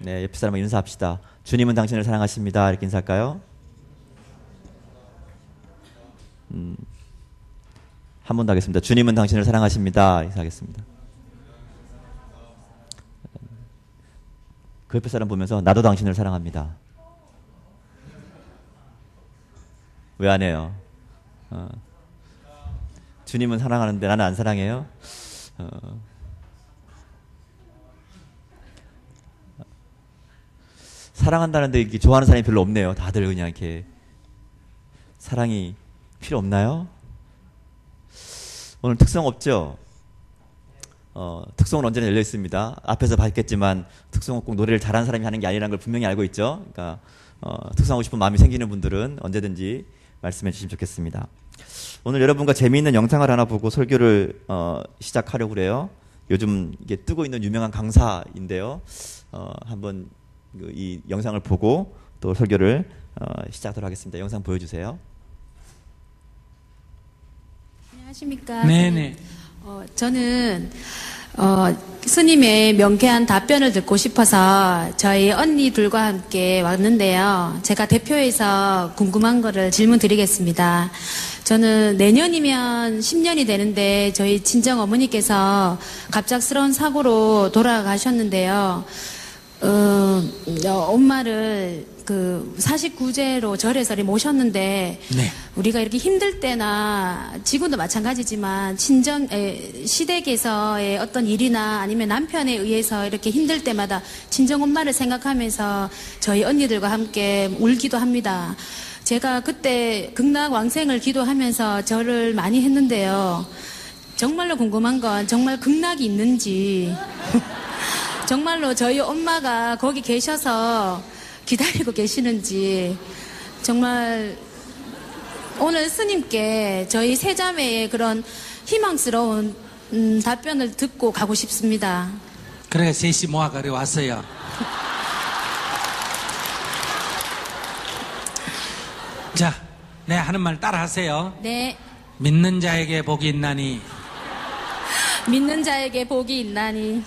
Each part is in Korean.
네, 옆에 사람과 인사합시다. 주님은 당신을 사랑하십니다. 이렇게 인사할까요? 한 번 더 하겠습니다. 주님은 당신을 사랑하십니다. 인사하겠습니다. 그 옆에 사람 보면서 나도 당신을 사랑합니다. 왜 안 해요? 주님은 사랑하는데 나는 안 사랑해요? 사랑한다는데 이렇게 좋아하는 사람이 별로 없네요. 다들 그냥 이렇게 사랑이 필요 없나요? 오늘 특성 없죠? 특성은 언제나 열려 있습니다. 앞에서 봤겠지만 특성은 꼭 노래를 잘하는 사람이 하는 게 아니라는 걸 분명히 알고 있죠. 그러니까 특성하고 싶은 마음이 생기는 분들은 언제든지 말씀해 주시면 좋겠습니다. 오늘 여러분과 재미있는 영상을 하나 보고 설교를 시작하려고 그래요. 요즘 이게 뜨고 있는 유명한 강사인데요. 한번 이 영상을 보고 또 설교를 시작하도록 하겠습니다. 영상 보여주세요. 안녕하십니까? 네네. 저는 스님의 명쾌한 답변을 듣고 싶어서 저희 언니들과 함께 왔는데요. 제가 대표해서 궁금한 거를 질문 드리겠습니다. 저는 내년이면 10년이 되는데 저희 친정 어머니께서 갑작스러운 사고로 돌아가셨는데요. 엄마를 49제로 절에서 모셨는데 네. 우리가 이렇게 힘들 때나 지금도 마찬가지지만 시댁에서의 어떤 일이나 아니면 남편에 의해서 이렇게 힘들 때마다 친정 엄마를 생각하면서 저희 언니들과 함께 울기도 합니다. 제가 그때 극락왕생을 기도하면서 절을 많이 했는데요. 정말로 궁금한 건 정말 극락이 있는지 정말로 저희 엄마가 거기 계셔서 기다리고 계시는지 정말 오늘 스님께 저희 세자매의 그런 희망스러운 답변을 듣고 가고 싶습니다. 그래 셋이 모아 그래 왔어요. 자, 내 하는 말 따라 하세요. 네. 믿는 자에게 복이 있나니 믿는 자에게 복이 있나니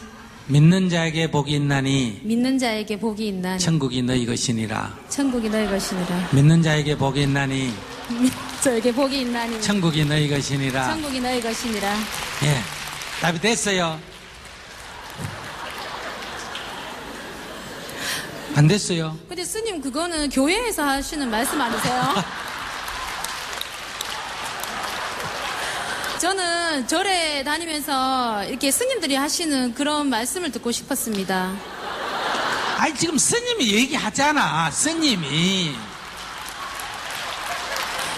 믿는 자에게 복이 있나니 믿는 자에게 복이 있나니 천국이 너희 것이니라. 천국이 너희 것이니라. 믿는 자에게 복이 있나니 저에게 복이 있나니 천국이 너희 것이니라. 천국이 너희 것이니라. 예, 답이 됐어요. 안 됐어요. 근데 스님 그거는 교회에서 하시는 말씀 아니세요? 저는 절에 다니면서 이렇게 스님들이 하시는 그런 말씀을 듣고 싶었습니다. 아니 지금 스님이 얘기하잖아. 스님이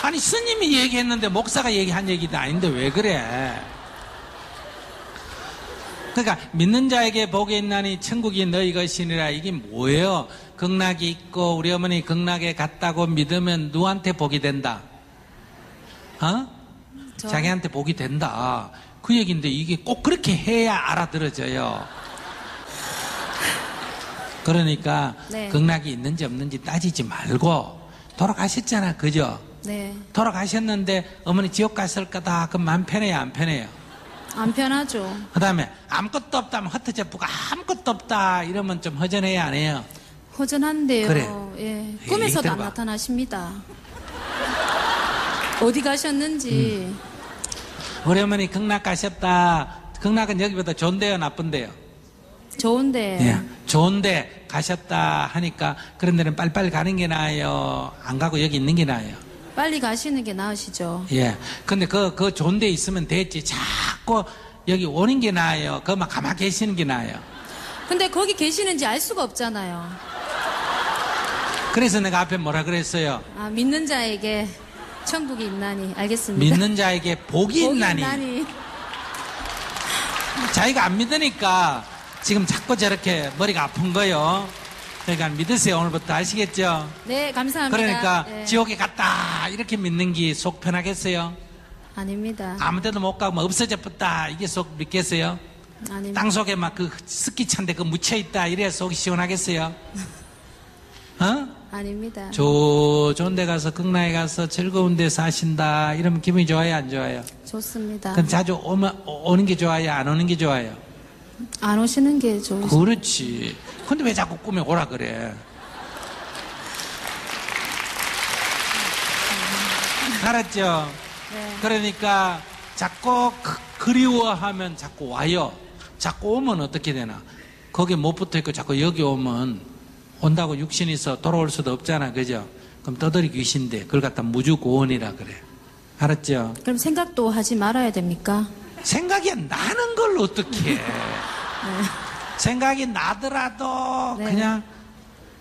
아니 스님이 얘기했는데 목사가 얘기한 얘기도 아닌데 왜 그래? 그러니까 믿는 자에게 복이 있나니 천국이 너희 것이니라. 이게 뭐예요? 극락이 있고 우리 어머니 극락에 갔다고 믿으면 누구한테 복이 된다? 자기한테 복이 된다. 그 얘기인데 이게 꼭 그렇게 해야 알아들어져요. 그러니까 네. 극락이 있는지 없는지 따지지 말고 돌아가셨잖아. 그죠? 네. 돌아가셨는데 어머니 지옥 갔을 거다. 그럼 마음 편해요? 안 편해요? 안 편하죠. 그 다음에 아무것도 없다면 흩어져 보고 아무것도 없다 이러면 좀 허전해요? 안 해요? 허전한데요. 그래. 예. 꿈에서도 안 들어봐. 나타나십니다. 어디 가셨는지. 우리 어머니 극락 가셨다. 극락은 여기보다 좋은데요? 나쁜데요? 좋은데. 예, 좋은데 가셨다 하니까 그런 데는 빨리빨리 가는 게 나아요? 안 가고 여기 있는 게 나아요? 빨리 가시는 게 나으시죠. 예. 근데 그 좋은 데 있으면 됐지. 자꾸 여기 오는 게 나아요? 그만 가만히 계시는 게 나아요? 근데 거기 계시는지 알 수가 없잖아요. 그래서 내가 앞에 뭐라 그랬어요? 아, 믿는 자에게 천국이 있나니. 알겠습니다. 믿는 자에게 복이 있나니. 자기가 안 믿으니까 지금 자꾸 저렇게 머리가 아픈 거요. 그러니까 믿으세요. 오늘부터 아시겠죠? 네, 감사합니다. 그러니까 네. 지옥에 갔다 이렇게 믿는 게 속 편하겠어요? 아닙니다. 아무 데도 못 가고 뭐 없어져 뻗다 이게 속 믿겠어요? 아닙니다. 땅 속에 막 그 습기 찬데 그 묻혀있다 이래야 속이 시원하겠어요? 아닙니다. 좋은 데 가서 극락에 가서 즐거운 데 사신다 이러면 기분이 좋아요? 안 좋아요? 좋습니다. 그럼 자주 오는 게 좋아요? 안 오는 게 좋아요? 안 오시는 게 좋으시죠. 그렇지. 근데 왜 자꾸 꿈에 오라 그래? 알았죠? 네. 그러니까 자꾸 그리워하면 자꾸 와요. 자꾸 오면 어떻게 되나? 거기 못 붙어 있고 자꾸 여기 오면 온다고 육신이 있어 돌아올 수도 없잖아. 그죠? 그럼 떠돌이 귀신데 그걸 갖다 무주고원이라 그래. 알았죠? 그럼 생각도 하지 말아야 됩니까? 생각이 나는 걸 어떻게 해? 생각이 나더라도 네. 그냥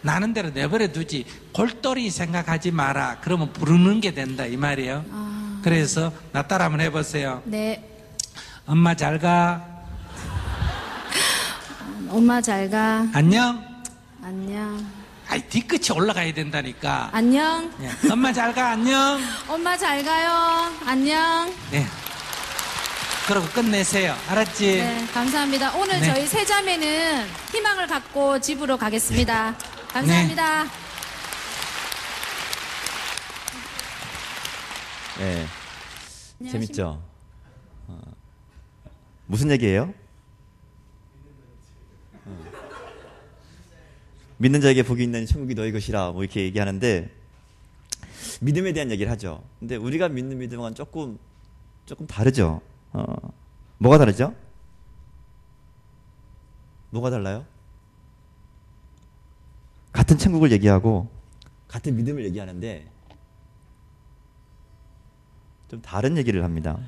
나는 대로 내버려 두지. 골똘히 생각하지 마라. 그러면 부르는 게 된다 이 말이에요. 그래서 나 따라 한번 해보세요. 네. 엄마 잘 가. 엄마 잘 가. 안녕. 안녕. 아이 뒤끝이 올라가야 된다니까. 안녕. 예. 엄마 잘 가. 안녕. 엄마 잘 가요. 안녕. 네. 그러고 끝내세요. 알았지? 네, 감사합니다. 오늘 네. 저희 세 자매는 희망을 갖고 집으로 가겠습니다. 감사합니다. 네. 안녕하십니까? 재밌죠? 무슨 얘기예요? 믿는 자에게 복이 있는 천국이 너희 것이라 뭐 이렇게 얘기하는데 믿음에 대한 얘기를 하죠. 근데 우리가 믿는 믿음은 조금 다르죠. 뭐가 다르죠? 뭐가 달라요? 같은 천국을 얘기하고 같은 믿음을 얘기하는데 좀 다른 얘기를 합니다.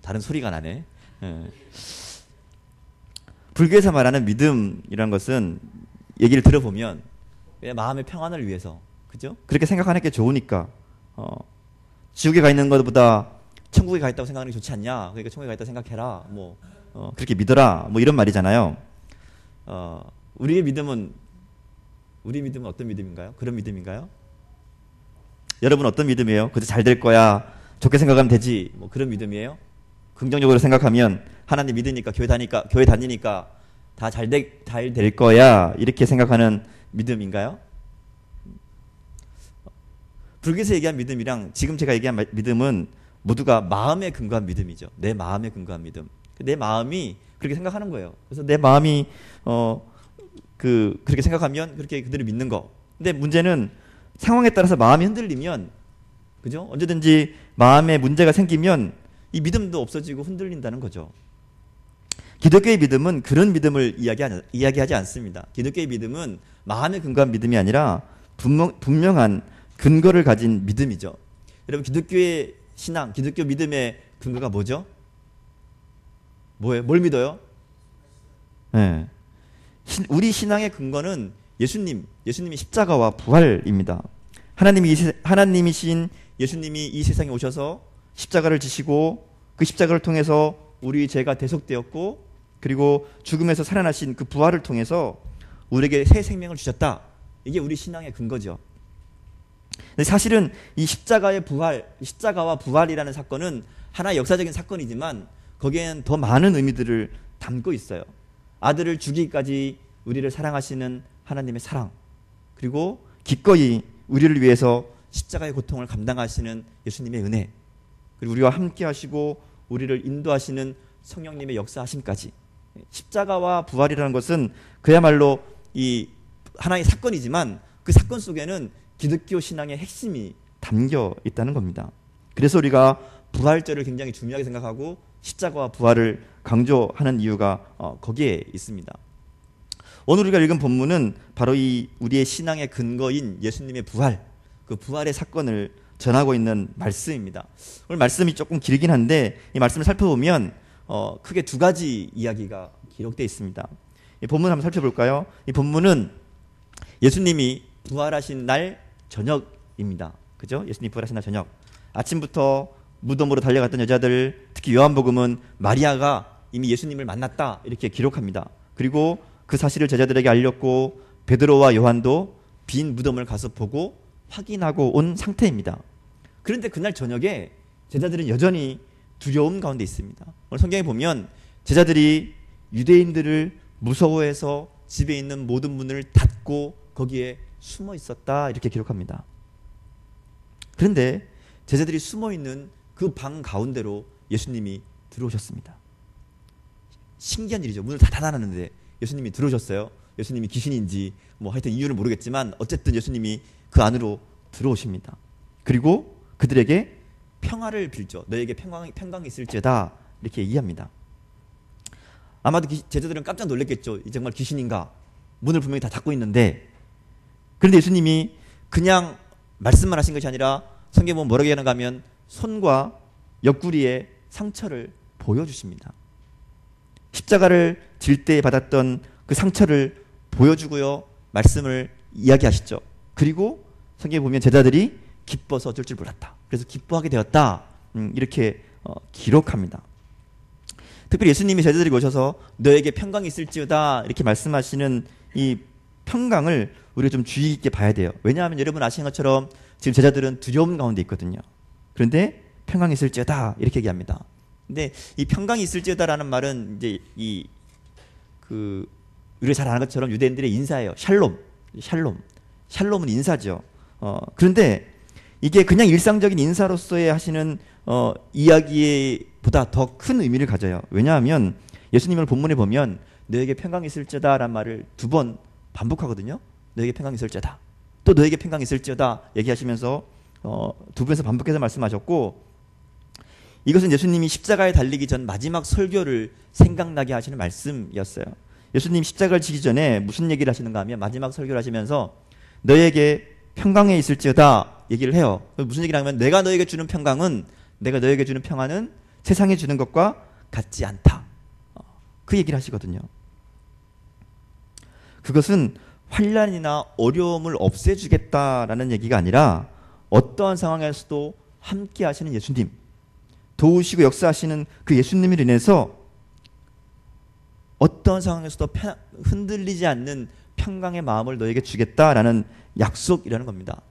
다른 소리가 나네. 예. 불교에서 말하는 믿음이란 것은 얘기를 들어보면 마음의 평안을 위해서, 그죠? 그렇게 생각하는 게 좋으니까 지옥에 가 있는 것보다 천국에 가 있다고 생각하는 게 좋지 않냐? 그러니까 천국에 가 있다고 생각해라. 그렇게 믿어라. 뭐 이런 말이잖아요. 우리 믿음은 어떤 믿음인가요? 그런 믿음인가요? 여러분 어떤 믿음이에요? 그래도 잘 될 거야. 좋게 생각하면 되지. 뭐 그런 믿음이에요? 긍정적으로 생각하면 하나님 믿으니까 교회 다니니까 다 잘 될 거야. 이렇게 생각하는 믿음인가요? 불교에서 얘기한 믿음이랑 지금 제가 얘기한 믿음은 모두가 마음에 근거한 믿음이죠. 내 마음에 근거한 믿음. 내 마음이 그렇게 생각하는 거예요. 그래서 내 마음이 그렇게 생각하면 그렇게 그대로 믿는 거. 근데 문제는 상황에 따라서 마음이 흔들리면, 그죠? 언제든지 마음에 문제가 생기면 이 믿음도 없어지고 흔들린다는 거죠. 기독교의 믿음은 그런 믿음을 이야기하지 않습니다. 기독교의 믿음은 마음에 근거한 믿음이 아니라 분명한 근거를 가진 믿음이죠. 여러분 기독교의 신앙, 기독교 믿음의 근거가 뭐죠? 뭐예요? 뭘 믿어요? 네. 우리 신앙의 근거는 예수님이 십자가와 부활입니다. 하나님이신 예수님이 이 세상에 오셔서 십자가를 지시고 그 십자가를 통해서 우리 죄가 대속되었고 그리고 죽음에서 살아나신 그 부활을 통해서 우리에게 새 생명을 주셨다. 이게 우리 신앙의 근거죠. 근데 사실은 이 십자가와 부활이라는 사건은 하나의 역사적인 사건이지만 거기에는 더 많은 의미들을 담고 있어요. 아들을 주기까지 우리를 사랑하시는 하나님의 사랑, 그리고 기꺼이 우리를 위해서 십자가의 고통을 감당하시는 예수님의 은혜, 그리고 우리와 함께 하시고 우리를 인도하시는 성령님의 역사하심까지. 십자가와 부활이라는 것은 그야말로 이 하나의 사건이지만 그 사건 속에는 기독교 신앙의 핵심이 담겨 있다는 겁니다. 그래서 우리가 부활절을 굉장히 중요하게 생각하고 십자가와 부활을 강조하는 이유가 거기에 있습니다. 오늘 우리가 읽은 본문은 바로 이 우리의 신앙의 근거인 예수님의 부활, 그 부활의 사건을 전하고 있는 말씀입니다. 오늘 말씀이 조금 길긴 한데 이 말씀을 살펴보면 크게 두 가지 이야기가 기록되어 있습니다. 이 본문 한번 살펴볼까요? 이 본문은 예수님이 부활하신 날 저녁입니다. 그죠? 예수님이 부활하신 날 저녁. 아침부터 무덤으로 달려갔던 여자들, 특히 요한복음은 마리아가 이미 예수님을 만났다 이렇게 기록합니다. 그리고 그 사실을 제자들에게 알렸고 베드로와 요한도 빈 무덤을 가서 보고 확인하고 온 상태입니다. 그런데 그날 저녁에 제자들은 여전히 두려움 가운데 있습니다. 오늘 성경에 보면 제자들이 유대인들을 무서워해서 집에 있는 모든 문을 닫고 거기에 숨어 있었다 이렇게 기록합니다. 그런데 제자들이 숨어 있는 그 방 가운데로 예수님이 들어오셨습니다. 신기한 일이죠. 문을 다 닫아놨는데 예수님이 들어오셨어요. 예수님이 귀신인지 뭐 하여튼 이유는 모르겠지만 어쨌든 예수님이 그 안으로 들어오십니다. 그리고 그들에게 평화를 빌죠. 너에게 평강이 있을지어다 이렇게 얘기합니다. 아마도 제자들은 깜짝 놀랐겠죠. 이 정말 귀신인가? 문을 분명히 다 닫고 있는데. 그런데 예수님이 그냥 말씀만 하신 것이 아니라 성경에 보면 뭐라고 얘기하는가 하면 손과 옆구리에 상처를 보여주십니다. 십자가를 질 때 받았던 그 상처를 보여주고요. 말씀을 이야기하시죠. 그리고 성경에 보면 제자들이 기뻐서 어쩔 줄 몰랐다. 그래서 기뻐하게 되었다. 이렇게 기록합니다. 특별히 예수님이 제자들이 오셔서 너에게 평강이 있을지어다 이렇게 말씀하시는 이 평강을 우리가 좀 주의 깊게 봐야 돼요. 왜냐하면 여러분 아시는 것처럼 지금 제자들은 두려움 가운데 있거든요. 그런데 평강이 있을지어다 이렇게 얘기합니다. 근데 이 평강이 있을지어다라는 말은 이제 우리가 잘 아는 것처럼 유대인들의 인사예요. 샬롬은 인사죠. 그런데 이게 그냥 일상적인 인사로서의 하시는 이야기보다 더 큰 의미를 가져요. 왜냐하면 예수님을 본문에 보면 너에게 평강이 있을지어다라는 말을 2번 반복하거든요. 너에게 평강이 있을지어다. 또 너에게 평강이 있을지어다 얘기하시면서 2번에서 반복해서 말씀하셨고, 이것은 예수님이 십자가에 달리기 전 마지막 설교를 생각나게 하시는 말씀이었어요. 예수님 십자가를 지기 전에 무슨 얘기를 하시는가 하면 마지막 설교를 하시면서 너에게 평강에 있을지어다 얘기를 해요. 무슨 얘기를 하면 내가 너에게 주는 평강은, 내가 너에게 주는 평안은 세상에 주는 것과 같지 않다. 그 얘기를 하시거든요. 그것은 환난이나 어려움을 없애주겠다라는 얘기가 아니라 어떠한 상황에서도 함께 하시는 예수님, 도우시고 역사하시는 그 예수님을 인해서 어떠한 상황에서도 흔들리지 않는 평강의 마음을 너에게 주겠다라는 약속이라는 겁니다.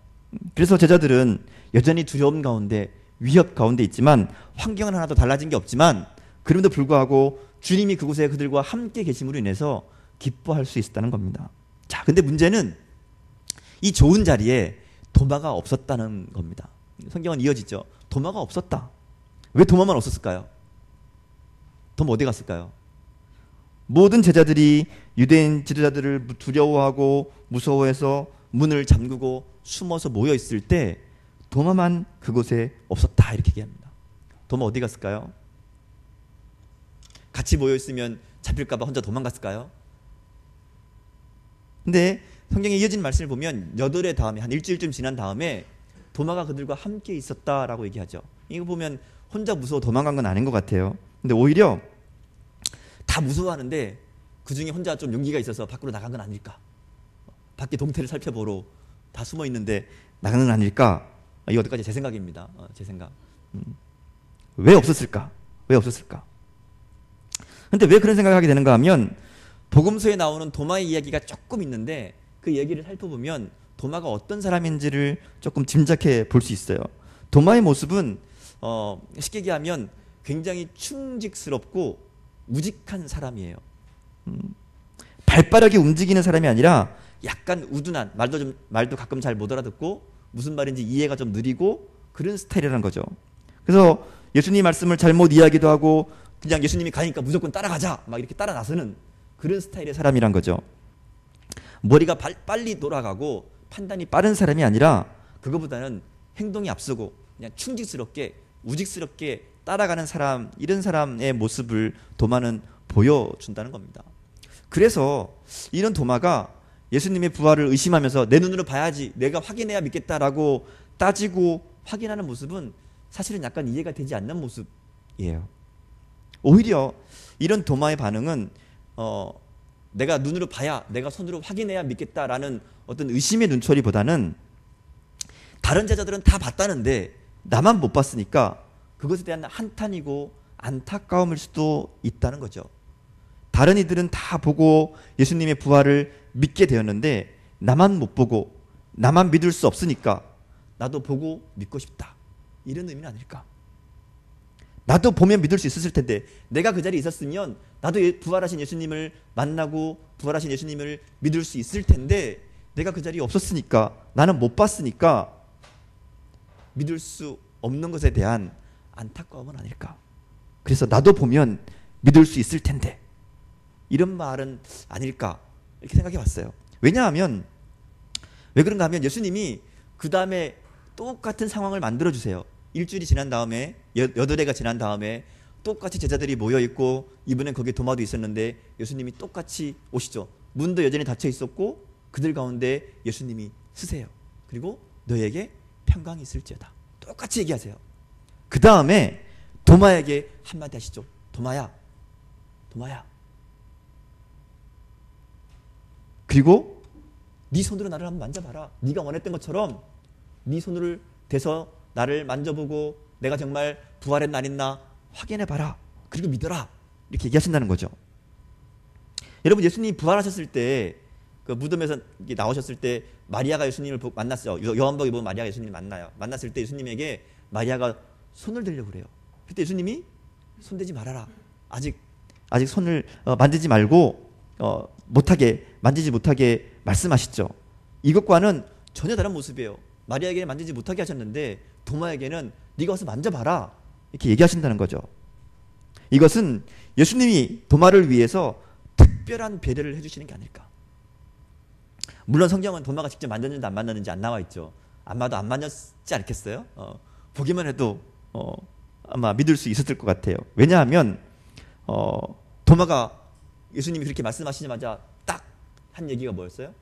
그래서 제자들은 여전히 두려움 가운데, 위협 가운데 있지만, 환경은 하나도 달라진 게 없지만, 그럼에도 불구하고 주님이 그곳에 그들과 함께 계심으로 인해서 기뻐할 수 있었다는 겁니다. 자, 근데 문제는 이 좋은 자리에 도마가 없었다는 겁니다. 성경은 이어지죠. 도마가 없었다. 왜 도마만 없었을까요? 도마 어디 갔을까요? 모든 제자들이 유대인 지도자들을 두려워하고 무서워해서 문을 잠그고 숨어서 모여 있을 때 도마만 그곳에 없었다 이렇게 얘기합니다. 도마 어디 갔을까요? 같이 모여 있으면 잡힐까 봐 혼자 도망갔을까요? 근데 성경에 이어진 말씀을 보면 8회 다음에 한 일주일쯤 지난 다음에 도마가 그들과 함께 있었다라고 얘기하죠. 이거 보면 혼자 무서워 도망간 건 아닌 것 같아요. 근데 오히려 다 무서워하는데 그중에 혼자 좀 용기가 있어서 밖으로 나간 건 아닐까? 밖에 동태를 살펴보러 다 숨어 있는데 나가는 건 아닐까? 이거 어디까지 제 생각입니다. 제 생각. 왜 없었을까? 왜 없었을까? 근데 왜 그런 생각을 하게 되는가 하면 복음서에 나오는 도마의 이야기가 조금 있는데 그 얘기를 살펴보면 도마가 어떤 사람인지를 조금 짐작해 볼 수 있어요. 도마의 모습은 쉽게 얘기하면 굉장히 충직스럽고 우직한 사람이에요. 발빠르게 움직이는 사람이 아니라 약간 우둔한, 말도 가끔 잘 못 알아듣고 무슨 말인지 이해가 좀 느리고 그런 스타일이라는 거죠. 그래서 예수님 말씀을 잘못 이해하기도 하고 그냥 예수님이 가니까 무조건 따라가자 막 이렇게 따라 나서는 그런 스타일의 사람이란 거죠. 머리가 빨리 돌아가고 판단이 빠른 사람이 아니라 그거보다는 행동이 앞서고 그냥 충직스럽게 우직스럽게 따라가는 사람, 이런 사람의 모습을 도마는 보여준다는 겁니다. 그래서 이런 도마가 예수님의 부활을 의심하면서 내 눈으로 봐야지, 내가 확인해야 믿겠다라고 따지고 확인하는 모습은 사실은 약간 이해가 되지 않는 모습이에요. 오히려 이런 도마의 반응은 내가 눈으로 봐야, 내가 손으로 확인해야 믿겠다라는 어떤 의심의 눈초리보다는 다른 제자들은 다 봤다는데 나만 못 봤으니까 그것에 대한 한탄이고 안타까움일 수도 있다는 거죠. 다른 이들은 다 보고 예수님의 부활을 믿게 되었는데 나만 못 보고 나만 믿을 수 없으니까 나도 보고 믿고 싶다. 이런 의미는 아닐까? 나도 보면 믿을 수 있었을 텐데 내가 그 자리에 있었으면 나도 부활하신 예수님을 만나고 부활하신 예수님을 믿을 수 있을 텐데 내가 그 자리에 없었으니까, 나는 못 봤으니까 믿을 수 없는 것에 대한 안타까움은 아닐까? 그래서 나도 보면 믿을 수 있을 텐데 이런 말은 아닐까? 이렇게 생각해 봤어요. 왜냐하면 왜 그런가 하면 예수님이 그 다음에 똑같은 상황을 만들어 주세요. 일주일이 지난 다음에 8회가 지난 다음에 똑같이 제자들이 모여 있고 이번엔 거기에 도마도 있었는데 예수님이 똑같이 오시죠. 문도 여전히 닫혀 있었고 그들 가운데 예수님이 서세요. 그리고 너에게 평강이 있을지어다. 똑같이 얘기하세요. 그 다음에 도마에게 한마디 하시죠. 도마야. 그리고 네 손으로 나를 한번 만져봐라. 네가 원했던 것처럼 네 손을 대서 나를 만져보고 내가 정말 부활의 날있나 확인해봐라. 그리고 믿어라. 이렇게 얘기하신다는 거죠. 여러분, 예수님이 부활하셨을 때 그 무덤에서 나오셨을 때 마리아가 예수님을 만났어요. 요한복음에 보면 마리아가 예수님을 만나요. 만났을 때 예수님에게 마리아가 손을 들려고 그래요. 그때 예수님이 손대지 말아라. 아직 손을 만지지 말고 만지지 못하게 말씀하시죠. 이것과는 전혀 다른 모습이에요. 마리아에게는 만지지 못하게 하셨는데 도마에게는 네가 와서 만져봐라. 이렇게 얘기하신다는 거죠. 이것은 예수님이 도마를 위해서 특별한 배려를 해주시는 게 아닐까. 물론 성경은 도마가 직접 만졌는지 안 만졌는지 안 나와 있죠. 아마도 안 만졌지 않겠어요? 보기만 해도 아마 믿을 수 있었을 것 같아요. 왜냐하면 도마가 예수님이 그렇게 말씀하시자마자 딱 한 얘기가 뭐였어요?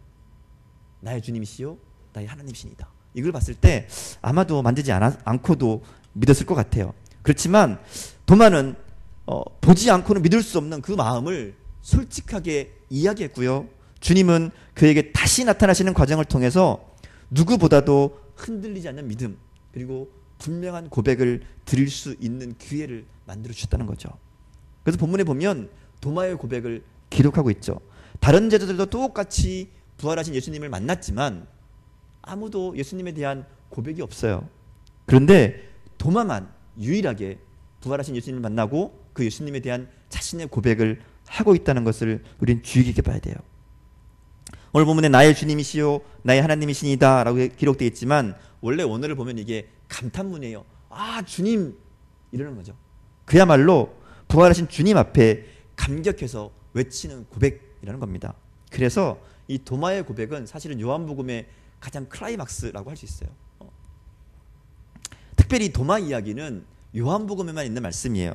나의 주님이시요 나의 하나님이시니다. 이걸 봤을 때 아마도 만지지 않고도 믿었을 것 같아요. 그렇지만 도마는 보지 않고는 믿을 수 없는 그 마음을 솔직하게 이야기했고요. 주님은 그에게 다시 나타나시는 과정을 통해서 누구보다도 흔들리지 않는 믿음, 그리고 분명한 고백을 드릴 수 있는 기회를 만들어 주셨다는 거죠. 그래서 본문에 보면 도마의 고백을 기록하고 있죠. 다른 제자들도 똑같이 부활하신 예수님을 만났지만 아무도 예수님에 대한 고백이 없어요. 그런데 도마만 유일하게 부활하신 예수님을 만나고 그 예수님에 대한 자신의 고백을 하고 있다는 것을 우리는 주의 깊게 봐야 돼요. 오늘 본문에 나의 주님이시요 나의 하나님이시니다 라고 기록되어 있지만 원래 원어를 보면 이게 감탄문이에요. 아, 주님! 이러는 거죠. 그야말로 부활하신 주님 앞에 감격해서 외치는 고백이라는 겁니다. 그래서 이 도마의 고백은 사실은 요한복음의 가장 클라이막스라고 할 수 있어요. 특별히 도마 이야기는 요한복음에만 있는 말씀이에요.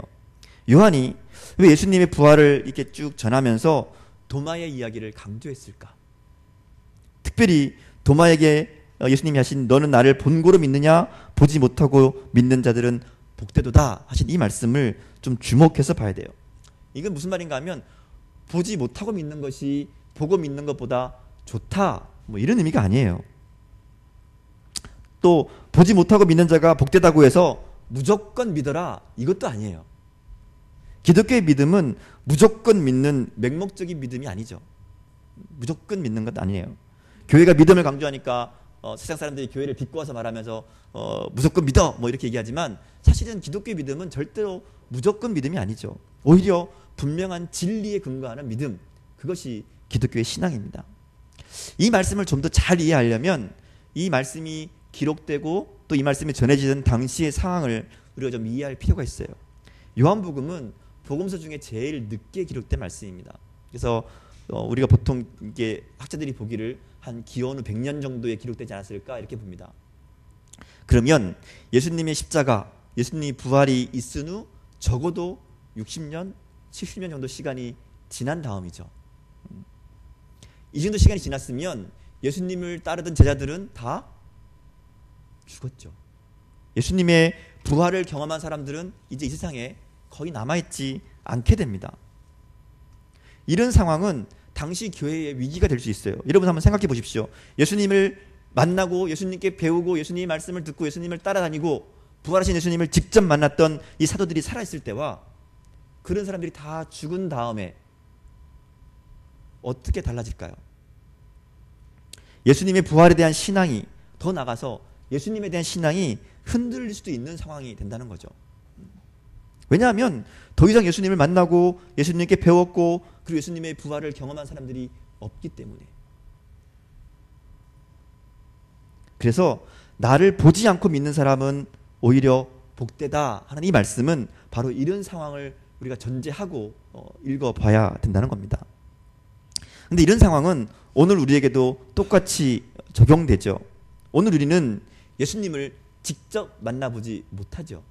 요한이 왜 예수님의 부활을 이렇게 쭉 전하면서 도마의 이야기를 강조했을까? 특별히 도마에게 예수님이 하신 너는 나를 본고로 믿느냐 보지 못하고 믿는 자들은 복되도다 하신 이 말씀을 좀 주목해서 봐야 돼요. 이건 무슨 말인가 하면 보지 못하고 믿는 것이 보고 믿는 것보다 좋다 뭐 이런 의미가 아니에요. 또 보지 못하고 믿는 자가 복되다고 해서 무조건 믿어라 이것도 아니에요. 기독교의 믿음은 무조건 믿는 맹목적인 믿음이 아니죠. 무조건 믿는 것 아니에요. 교회가 믿음을 강조하니까 세상 사람들이 교회를 비꼬아서 말하면서 무조건 믿어 뭐 이렇게 얘기하지만 사실은 기독교의 믿음은 절대로 무조건 믿음이 아니죠. 오히려 분명한 진리에 근거하는 믿음, 그것이 기독교의 신앙입니다. 이 말씀을 좀 더 잘 이해하려면 이 말씀이 기록되고 또 이 말씀이 전해지던 당시의 상황을 우리가 좀 이해할 필요가 있어요. 요한복음은 복음서 중에 제일 늦게 기록된 말씀입니다. 그래서 우리가 보통 이게 학자들이 보기를 한 기원 후 100년 정도에 기록되지 않았을까 이렇게 봅니다. 그러면 예수님의 십자가, 예수님이 부활이 있은 후 적어도 60년, 70년 정도 시간이 지난 다음이죠. 이 정도 시간이 지났으면 예수님을 따르던 제자들은 다 죽었죠. 예수님의 부활을 경험한 사람들은 이제 이 세상에 거의 남아있지 않게 됩니다. 이런 상황은 당시 교회의 위기가 될 수 있어요. 여러분 한번 생각해 보십시오. 예수님을 만나고 예수님께 배우고 예수님의 말씀을 듣고 예수님을 따라다니고 부활하신 예수님을 직접 만났던 이 사도들이 살아있을 때와 그런 사람들이 다 죽은 다음에 어떻게 달라질까요? 예수님의 부활에 대한 신앙이 더 나가서 예수님에 대한 신앙이 흔들릴 수도 있는 상황이 된다는 거죠. 왜냐하면 더 이상 예수님을 만나고 예수님께 배웠고 그리고 예수님의 부활을 경험한 사람들이 없기 때문에. 그래서 나를 보지 않고 믿는 사람은 오히려 복되다 하는 이 말씀은 바로 이런 상황을 우리가 전제하고 읽어봐야 된다는 겁니다. 근데 이런 상황은 오늘 우리에게도 똑같이 적용되죠. 오늘 우리는 예수님을 직접 만나보지 못하죠.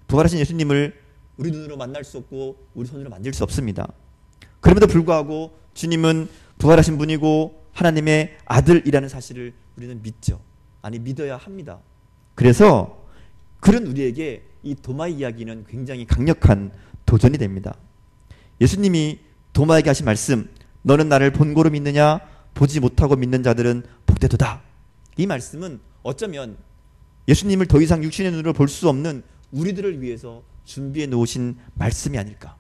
부활하신 예수님을 우리 눈으로 만날 수 없고 우리 손으로 만질 수 없습니다. 그럼에도 불구하고 주님은 부활하신 분이고 하나님의 아들이라는 사실을 우리는 믿죠. 아니, 믿어야 합니다. 그래서 그런 우리에게 이 도마 이야기는 굉장히 강력한 도전이 됩니다. 예수님이 도마에게 하신 말씀, 너는 나를 본고로 믿느냐? 보지 못하고 믿는 자들은 복되도다. 이 말씀은 어쩌면 예수님을 더 이상 육신의 눈으로 볼 수 없는 우리들을 위해서 준비해 놓으신 말씀이 아닐까.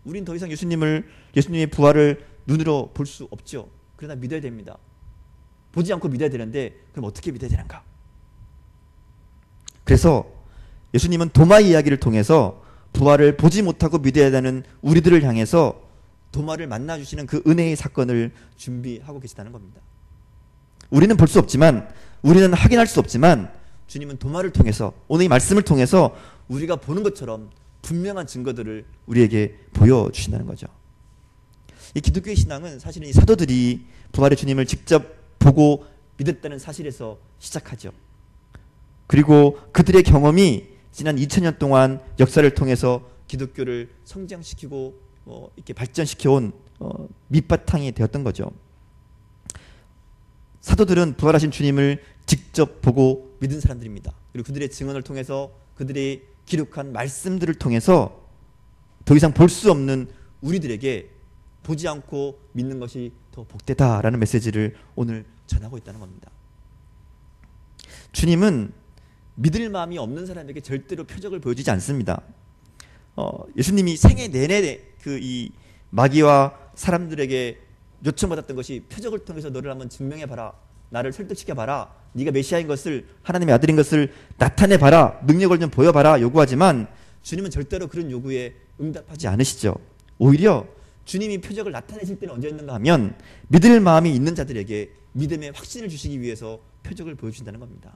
우린 더 이상 예수님의 부활을 눈으로 볼 수 없죠. 그러나 믿어야 됩니다. 보지 않고 믿어야 되는데 그럼 어떻게 믿어야 되는가? 그래서 예수님은 도마 이야기를 통해서 부활을 보지 못하고 믿어야 되는 우리들을 향해서 도마를 만나주시는 그 은혜의 사건을 준비하고 계시다는 겁니다. 우리는 볼 수 없지만, 우리는 확인할 수 없지만 주님은 도마를 통해서, 오늘 이 말씀을 통해서 우리가 보는 것처럼 분명한 증거들을 우리에게 보여주신다는 거죠. 이 기독교의 신앙은 사실은 이 사도들이 부활의 주님을 직접 보고 믿었다는 사실에서 시작하죠. 그리고 그들의 경험이 지난 2000년 동안 역사를 통해서 기독교를 성장시키고 이렇게 발전시켜온 밑바탕이 되었던 거죠. 사도들은 부활하신 주님을 직접 보고 믿은 사람들입니다. 그리고 그들의 증언을 통해서, 그들이 기록한 말씀들을 통해서 더 이상 볼 수 없는 우리들에게 보지 않고 믿는 것이 더 복되다라는 메시지를 오늘 전하고 있다는 겁니다. 주님은 믿을 마음이 없는 사람에게 절대로 표적을 보여주지 않습니다. 예수님이 생애 내내 이 마귀와 사람들에게 요청받았던 것이 표적을 통해서 너를 한번 증명해봐라, 나를 설득시켜봐라, 네가 메시아인 것을, 하나님의 아들인 것을 나타내봐라, 능력을 좀 보여봐라 요구하지만 주님은 절대로 그런 요구에 응답하지 않으시죠. 오히려 주님이 표적을 나타내실 때는 언제였는가 하면 믿을 마음이 있는 자들에게 믿음의 확신을 주시기 위해서 표적을 보여주신다는 겁니다.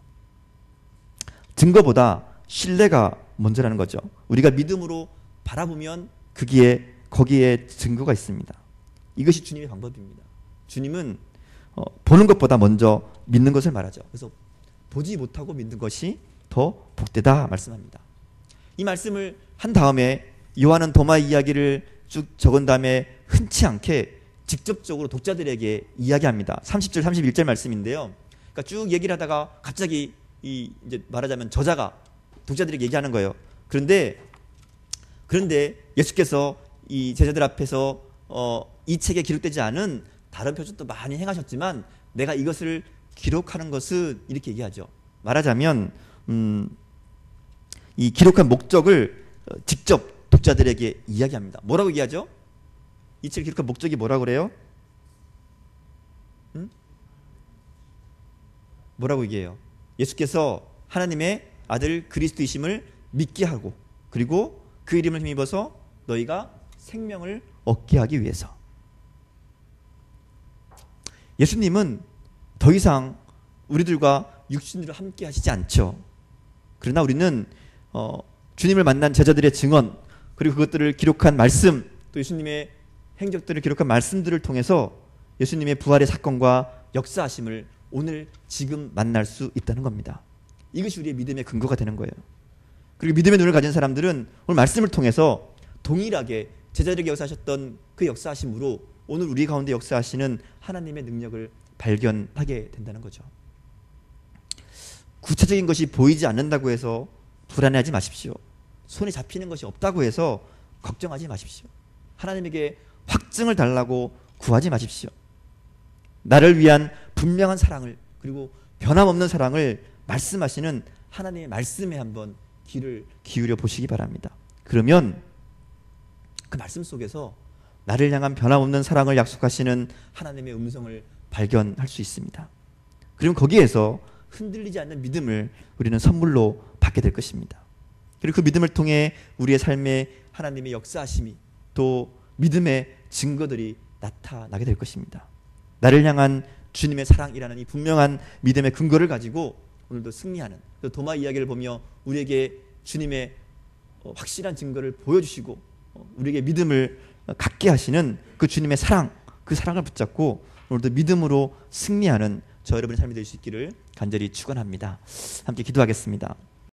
증거보다 신뢰가 먼저라는 거죠. 우리가 믿음으로 바라보면 거기에 증거가 있습니다. 이것이 주님의 방법입니다. 주님은 보는 것보다 먼저 믿는 것을 말하죠. 그래서 보지 못하고 믿는 것이 더 복되다 말씀합니다. 이 말씀을 한 다음에 요한은 도마 이야기를 쭉 적은 다음에 흔치 않게 직접적으로 독자들에게 이야기합니다. 30절 31절 말씀인데요. 그러니까 쭉 얘기를 하다가 갑자기 이제 말하자면 저자가 독자들에게 얘기하는 거예요. 그런데 예수께서 이 제자들 앞에서 이 책에 기록되지 않은 다른 표적도 많이 행하셨지만 내가 이것을 기록하는 것은, 이렇게 얘기하죠. 말하자면 이 기록한 목적을 직접 독자들에게 이야기합니다. 뭐라고 얘기하죠? 이 책을 기록한 목적이 뭐라고 그래요? 뭐라고 얘기해요? 예수께서 하나님의 아들 그리스도이심을 믿게 하고, 그리고 그 이름을 힘입어서 너희가 생명을 얻게 하기 위해서. 예수님은 더 이상 우리들과 육신으로 함께 하시지 않죠. 그러나 우리는 주님을 만난 제자들의 증언, 그리고 그것들을 기록한 말씀, 또 예수님의 행적들을 기록한 말씀들을 통해서 예수님의 부활의 사건과 역사하심을 오늘 지금 만날 수 있다는 겁니다. 이것이 우리의 믿음의 근거가 되는 거예요. 그리고 믿음의 눈을 가진 사람들은 오늘 말씀을 통해서 동일하게 제자들에게 역사하셨던 그 역사하심으로 오늘 우리 가운데 역사하시는 하나님의 능력을 발견하게 된다는 거죠. 구체적인 것이 보이지 않는다고 해서 불안해하지 마십시오. 손에 잡히는 것이 없다고 해서 걱정하지 마십시오. 하나님에게 확증을 달라고 구하지 마십시오. 나를 위한 분명한 사랑을, 그리고 변함없는 사랑을 말씀하시는 하나님의 말씀에 한번 귀를 기울여 보시기 바랍니다. 그러면 그 말씀 속에서 나를 향한 변함없는 사랑을 약속하시는 하나님의 음성을 발견할 수 있습니다. 그럼 거기에서 흔들리지 않는 믿음을 우리는 선물로 받게 될 것입니다. 그리고 그 믿음을 통해 우리의 삶에 하나님의 역사하심이, 또 믿음의 증거들이 나타나게 될 것입니다. 나를 향한 주님의 사랑이라는 이 분명한 믿음의 근거를 가지고 오늘도 승리하는, 도마 이야기를 보며 우리에게 주님의 확실한 증거를 보여주시고 우리에게 믿음을 갖게 하시는 그 주님의 사랑, 그 사랑을 붙잡고 오늘도 믿음으로 승리하는 저 여러분의 삶이 될 수 있기를 간절히 축원합니다. 함께 기도하겠습니다.